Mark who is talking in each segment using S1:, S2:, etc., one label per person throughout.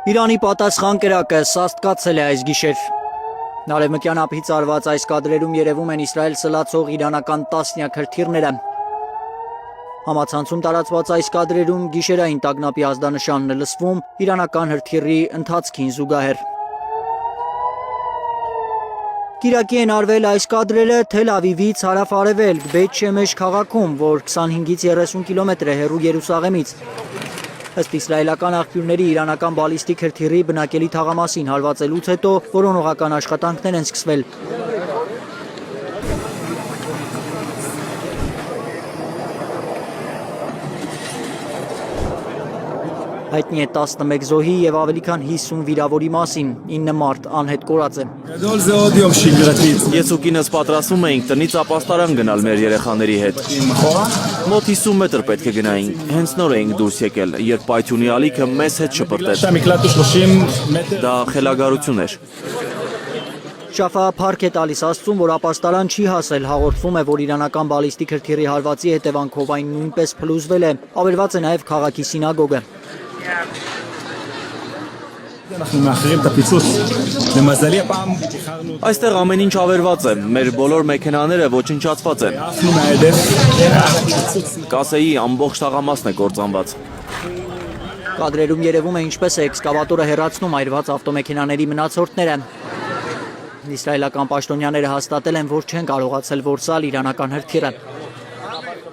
S1: Իրանի պատասխան կրակը սաստկացել է այս գիշեր։ Արևմտյան ափից արված այս կադրերում երևում են Իսրայել սլացող իրանական տասնյակ հրթիռները։ Համացանցում տարածված այս կադրերում գիշերային տագնապի ազդանշանն է լսվում իրանական հրթիռի ընթացքին զուգահեռ։ Կիրակի են արվել այս կադրերը Թել Ավիվից հարավ-արևելք Բեյթ Շեմեշ քաղաքում, որ 25-ից 30 կիլոմետր է հեռու Երուսաղեմից։ Ըստ իսրայելական աղբյուրների իրանական բալիստիկ հրթիռի բնակելի թաղամասին հարվածելուց հետո որոնողական աշխատանքներ են սկսվել։ Հայտնի է 11 զոհի և ավելի քան 50 վիրավորի մասին, 9 մարդ անհետ կորած է։
S2: Ես ու կինս պատրաստվում էինք տնից ապաստարան գնալ մեր երեխաների հետ։ Մոտ 50 մետր պետք է գնայինք, հենց նոր էինք դուրս եկել, երբ պայթյունի ալիքը մեզ հետ շպրտեց։ Դա խելագարություն էր։
S1: Շաֆա փառք է տալիս Աստծուն, որ ապաստարան չի հասել, հաղորդվում է, որ իրանական բալիստիկ հրթիռի հարվածի հետևանքով այն նույնպես փլուզվել է, ավերված է նաև քաղաքի սինագոգը։
S2: Այստեղ ամեն ինչ ավերված է, մեր բոլոր մեքենաները ոչնչացված են։ Կասեի ամբողջ թաղամասն է կործանված։
S1: Կադրերում երևում է ինչպես է էքսկավատորը հեռացնում այրված ավտոմեքենաների մնացորդները։ Իսրայելական պաշտոնյաները հաստատել են, որ չեն կարողացել որսալ իրանական հրթիռը։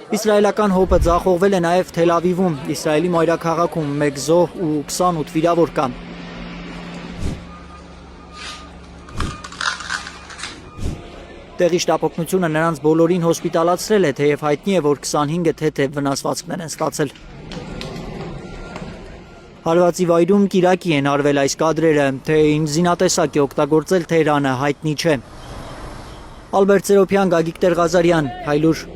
S1: Իսրայելական հոպը ձախողվել է նաև Թել Ավիվում, Իսրայելի մայրաքաղաքում 1 զոհ ու 28 վիրավոր կա։ Տեղի շտապօգնությունը նրանց բոլորին հոսպիտալացրել է, թեև հայտնի է, որ 25-ը թեթև վնասվածքներ են ստացել։ Հարվածի վայրում կիրակի են արվել այս կադրերը, թե ինչ զինատեսակ է օգտագործել Թեհրանը հայտնի չէ։ Ալբերտ Սերոփյան, Գագիկ Տեր-Ղազարյան, Հայլուր։